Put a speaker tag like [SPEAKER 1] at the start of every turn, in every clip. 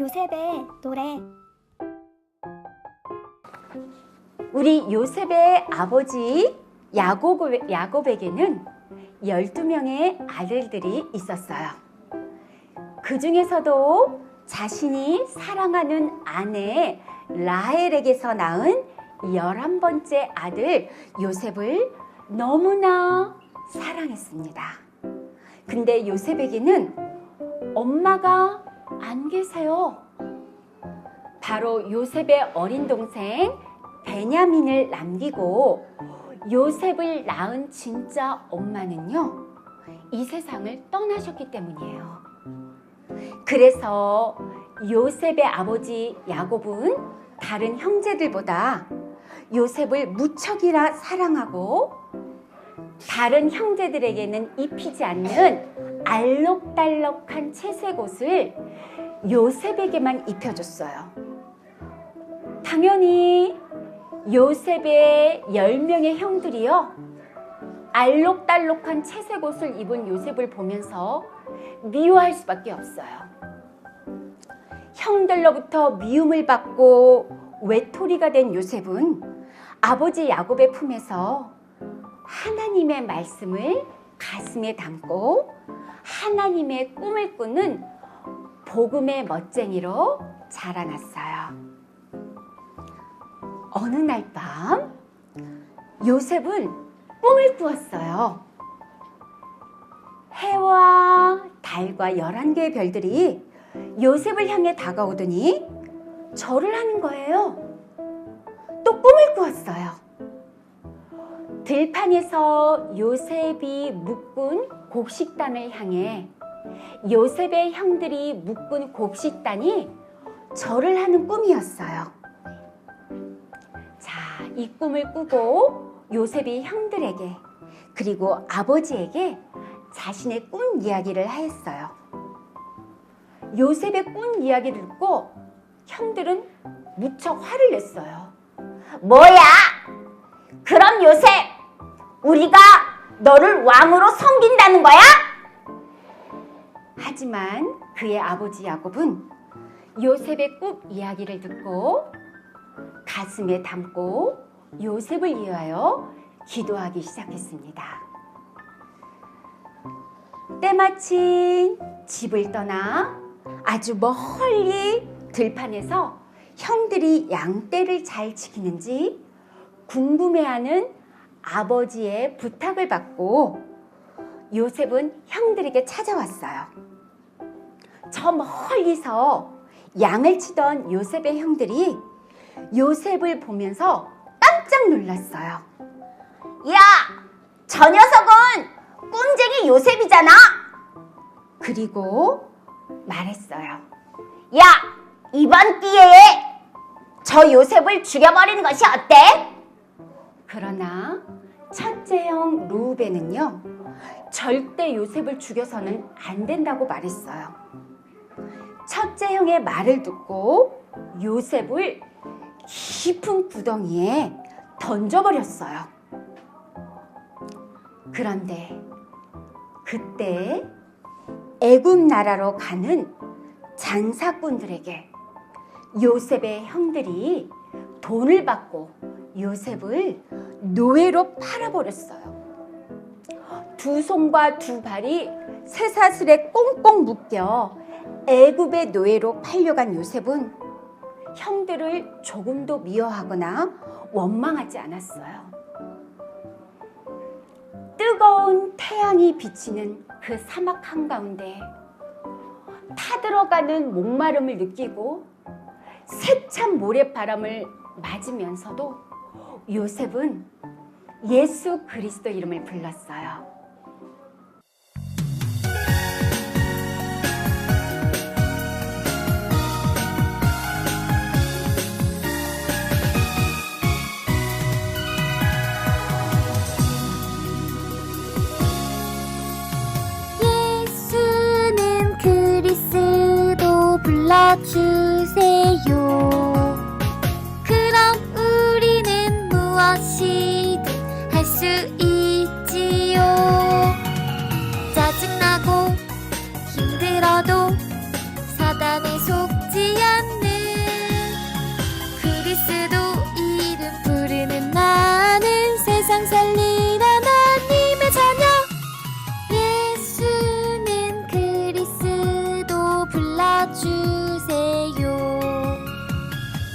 [SPEAKER 1] 요셉의 노래.
[SPEAKER 2] 우리 요셉의 아버지 야곱에게는 12명의 아들들이 있었어요. 그 중에서도 자신이 사랑하는 아내 라헬에게서 낳은 11번째 아들 요셉을 너무나 사랑했습니다. 근데 요셉에게는 엄마가 안 계세요. 바로 요셉의 어린 동생 베냐민을 남기고 요셉을 낳은 진짜 엄마는요, 이 세상을 떠나셨기 때문이에요. 그래서 요셉의 아버지 야곱은 다른 형제들보다 요셉을 무척이나 사랑하고 다른 형제들에게는 입히지 않는 알록달록한 채색 옷을 요셉에게만 입혀줬어요. 당연히 요셉의 10명의 형들이요, 알록달록한 채색 옷을 입은 요셉을 보면서 미워할 수밖에 없어요. 형들로부터 미움을 받고 외톨이가 된 요셉은 아버지 야곱의 품에서 하나님의 말씀을 가슴에 담고 하나님의 꿈을 꾸는 복음의 멋쟁이로 자라났어요. 어느 날 밤 요셉은 꿈을 꾸었어요. 해와 달과 11개의 별들이 요셉을 향해 다가오더니 절을 하는 거예요. 또 꿈을 꾸었어요. 들판에서 요셉이 묶은 곡식단을 향해 요셉의 형들이 묶은 곡식단이 절을 하는 꿈이었어요. 자, 이 꿈을 꾸고 요셉이 형들에게 그리고 아버지에게 자신의 꿈 이야기를 하였어요. 요셉의 꿈 이야기를 듣고 형들은 무척 화를 냈어요. 뭐야? 그럼 요셉, 우리가 너를 왕으로 섬긴다는 거야? 하지만 그의 아버지 야곱은 요셉의 꿈 이야기를 듣고 가슴에 담고 요셉을 위하여 기도하기 시작했습니다. 때마침 집을 떠나 아주 멀리 들판에서 형들이 양떼를 잘 지키는지 궁금해하는 아버지의 부탁을 받고 요셉은 형들에게 찾아왔어요. 저 멀리서 양을 치던 요셉의 형들이 요셉을 보면서 깜짝 놀랐어요. 야! 저 녀석은 꾼쟁이 요셉이잖아! 그리고 말했어요. 야! 이번 기회에 저 요셉을 죽여버리는 것이 어때? 그러나 첫째 형 루벤은요, 절대 요셉을 죽여서는 안 된다고 말했어요. 첫째 형의 말을 듣고 요셉을 깊은 구덩이에 던져버렸어요. 그런데 그때 애굽 나라로 가는 장사꾼들에게 요셉의 형들이 돈을 받고 요셉을 노예로 팔아버렸어요. 두 손과 두 발이 쇠사슬에 꽁꽁 묶여 애굽의 노예로 팔려간 요셉은 형들을 조금도 미워하거나 원망하지 않았어요. 뜨거운 태양이 비치는 그 사막 한가운데 타들어가는 목마름을 느끼고 세찬 모래바람을 맞으면서도 요셉은 예수 그리스도 이름을 불렀어요.
[SPEAKER 1] 예수는 그리스도 불러주세요. 그럼 우리는 무엇이든 할 수 있지요. 짜증나고 힘들어도 사단에 속지 그리스도 이름 부르는 나는 세상 살릴 하나님의 자녀. 예수는 그리스도 불러주세요.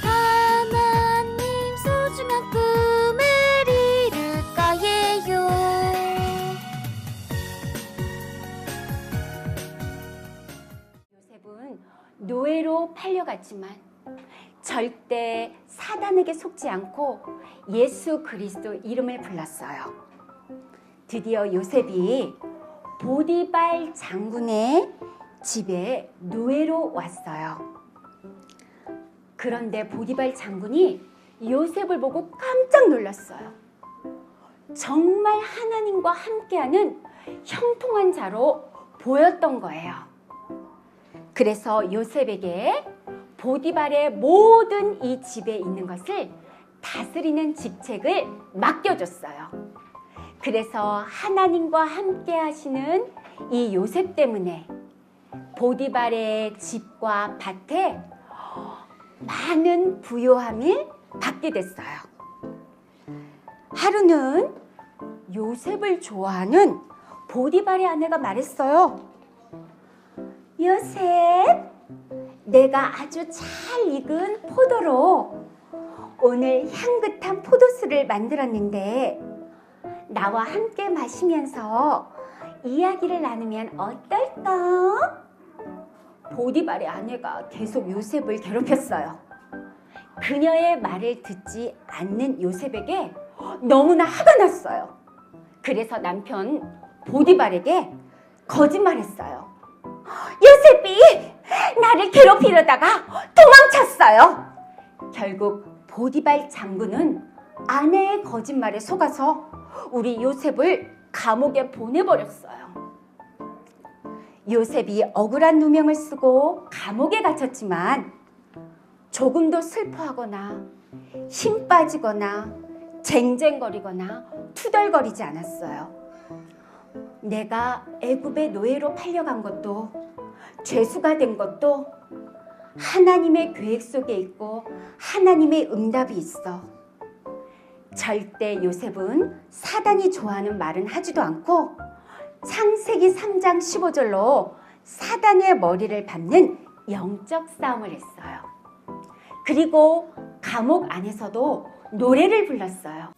[SPEAKER 1] 하나님 소중한 꿈을 이룰 거예요.
[SPEAKER 2] 요셉은 노예로 팔려갔지만 절대 사단에게 속지 않고 예수 그리스도 이름을 불렀어요. 드디어 요셉이 보디발 장군의 집에 노예로 왔어요. 그런데 보디발 장군이 요셉을 보고 깜짝 놀랐어요. 정말 하나님과 함께하는 형통한 자로 보였던 거예요. 그래서 요셉에게 보디발의 모든 이 집에 있는 것을 다스리는 직책을 맡겨줬어요. 그래서 하나님과 함께 하시는 이 요셉 때문에 보디발의 집과 밭에 많은 부요함을 받게 됐어요. 하루는 요셉을 좋아하는 보디발의 아내가 말했어요. 요셉, 내가 아주 잘 익은 포도로 오늘 향긋한 포도수를 만들었는데 나와 함께 마시면서 이야기를 나누면 어떨까? 보디발의 아내가 계속 요셉을 괴롭혔어요. 그녀의 말을 듣지 않는 요셉에게 너무나 화가 났어요. 그래서 남편 보디발에게 거짓말했어요. 요셉이 나를 괴롭히려다가 도망쳤어요. 결국 보디발 장군은 아내의 거짓말에 속아서 우리 요셉을 감옥에 보내버렸어요. 요셉이 억울한 누명을 쓰고 감옥에 갇혔지만 조금도 슬퍼하거나 힘 빠지거나 쟁쟁거리거나 투덜거리지 않았어요. 내가 애굽의 노예로 팔려간 것도 죄수가 된 것도 하나님의 계획 속에 있고 하나님의 응답이 있어. 절대 요셉은 사단이 좋아하는 말은 하지도 않고 창세기 3장 15절로 사단의 머리를 밟는 영적 싸움을 했어요. 그리고 감옥 안에서도 노래를 불렀어요.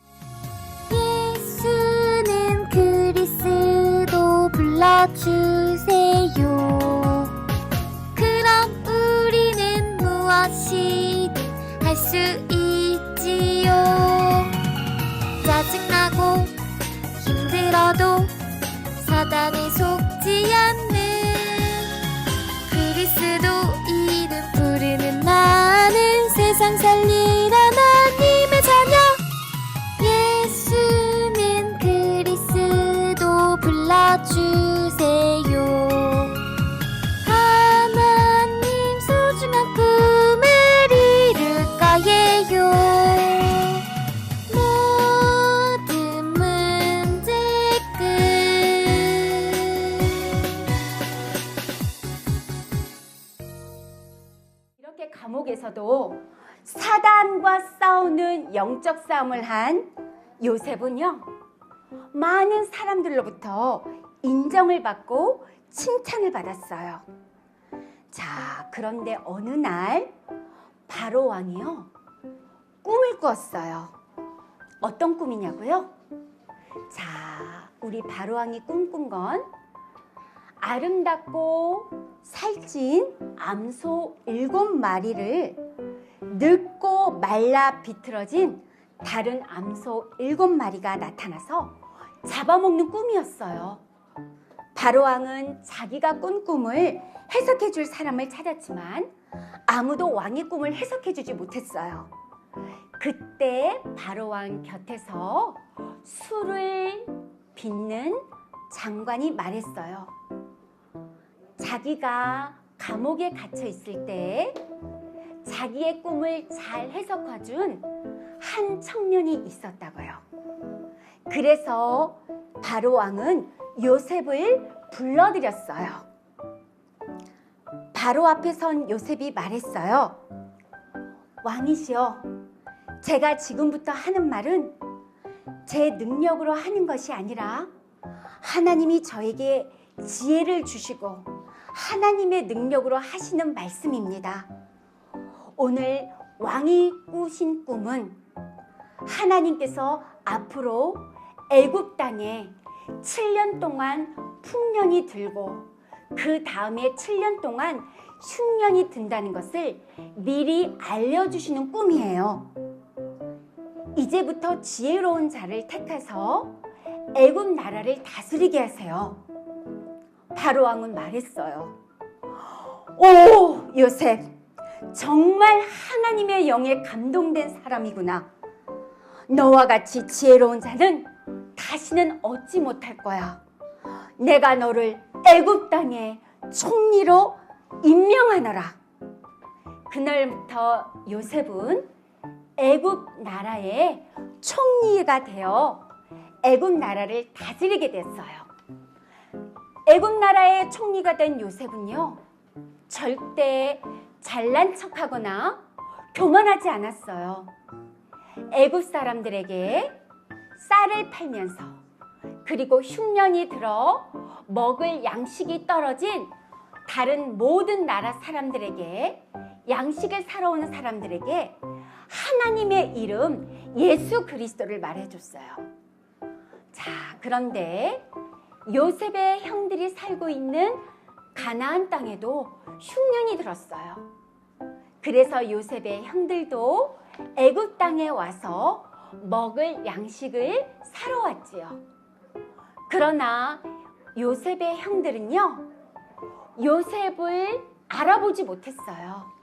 [SPEAKER 1] 예수는 그리스도 불러주세요. 그럼 우리는 무엇이든 할 수 있지요. 짜증나고 힘들어도 사단에 속지 않는 그리스도 이름 부르는 나는 세상 살릴 하나님의 자녀. 예수는 그리스도 불러주세요. 하나님 소중한 꿈을 이룰 거예요. 모든 문제 끝.
[SPEAKER 2] 이렇게 감옥에서도 사단과 싸우는 영적 싸움을 한 요셉은요, 많은 사람들로부터 인정을 받고 칭찬을 받았어요. 자, 그런데 어느 날 바로 왕이요, 꿈을 꾸었어요. 어떤 꿈이냐고요? 자, 우리 바로 왕이 꿈꾼 건 아름답고 살찐 암소 7마리를 늙고 말라 비틀어진 다른 암소 7마리가 나타나서 잡아먹는 꿈이었어요. 바로왕은 자기가 꾼 꿈을 해석해 줄 사람을 찾았지만 아무도 왕의 꿈을 해석해 주지 못했어요. 그때 바로왕 곁에서 술을 빚는 장관이 말했어요. 자기가 감옥에 갇혀 있을 때 자기의 꿈을 잘 해석해준 한 청년이 있었다고요. 그래서 바로왕은 요셉을 불러들였어요. 바로 앞에 선 요셉이 말했어요. 왕이시여, 제가 지금부터 하는 말은 제 능력으로 하는 것이 아니라 하나님이 저에게 지혜를 주시고 하나님의 능력으로 하시는 말씀입니다. 오늘 왕이 꾸신 꿈은 하나님께서 앞으로 애굽 땅에 7년 동안 풍년이 들고 그 다음에 7년 동안 흉년이 든다는 것을 미리 알려주시는 꿈이에요. 이제부터 지혜로운 자를 택해서 애굽 나라를 다스리게 하세요. 바로 왕은 말했어요. 오, 요셉, 정말 하나님의 영에 감동된 사람이구나. 너와 같이 지혜로운 자는 다시는 얻지 못할 거야. 내가 너를 애굽 땅의 총리로 임명하노라. 그날부터 요셉은 애굽 나라의 총리가 되어 애굽 나라를 다스리게 됐어요. 애굽 나라의 총리가 된 요셉은요, 절대 잘난 척하거나 교만하지 않았어요. 애굽 사람들에게 쌀을 팔면서 그리고 흉년이 들어 먹을 양식이 떨어진 다른 모든 나라 사람들에게 양식을 사러 오는 사람들에게 하나님의 이름 예수 그리스도를 말해줬어요. 자, 그런데 요셉의 형들이 살고 있는 가나안 땅에도 흉년이 들었어요. 그래서 요셉의 형들도 애굽 땅에 와서 먹을 양식을 사러 왔지요. 그러나 요셉의 형들은요, 요셉을 알아보지 못했어요.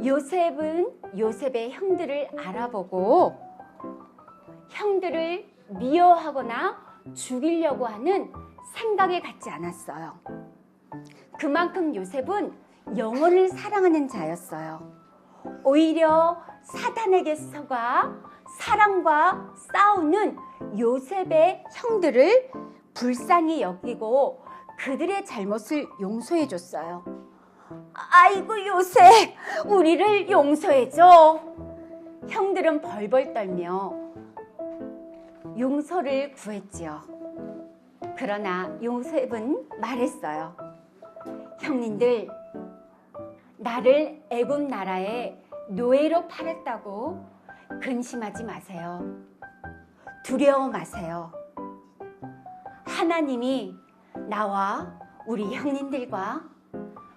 [SPEAKER 2] 요셉은 요셉의 형들을 알아보고 형들을 미워하거나 죽이려고 하는 생각에 갖지 않았어요. 그만큼 요셉은 영혼을 사랑하는 자였어요. 오히려 사탄에게서가 사랑과 싸우는 요셉의 형들을 불쌍히 여기고 그들의 잘못을 용서해 줬어요. 아이고 요셉, 우리를 용서해줘. 형들은 벌벌 떨며 용서를 구했지요. 그러나 요셉은 말했어요. 형님들, 나를 애굽 나라에 노예로 팔았다고 근심하지 마세요. 두려워 마세요. 하나님이 나와 우리 형님들과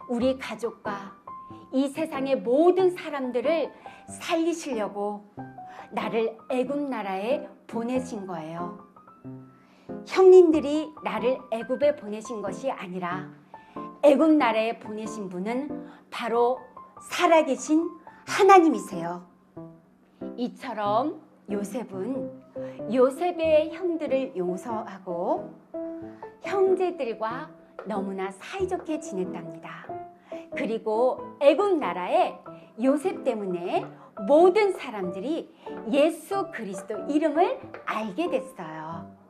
[SPEAKER 2] 우리 가족과 이 세상의 모든 사람들을 살리시려고 나를 애굽 나라에 보내신 거예요. 형님들이 나를 애굽에 보내신 것이 아니라 애굽 나라에 보내신 분은 바로 살아계신 하나님이세요. 이처럼 요셉은 요셉의 형들을 용서하고 형제들과 너무나 사이좋게 지냈답니다. 그리고 애굽 나라에 요셉 때문에 모든 사람들이 예수 그리스도 이름을 알게 됐어요.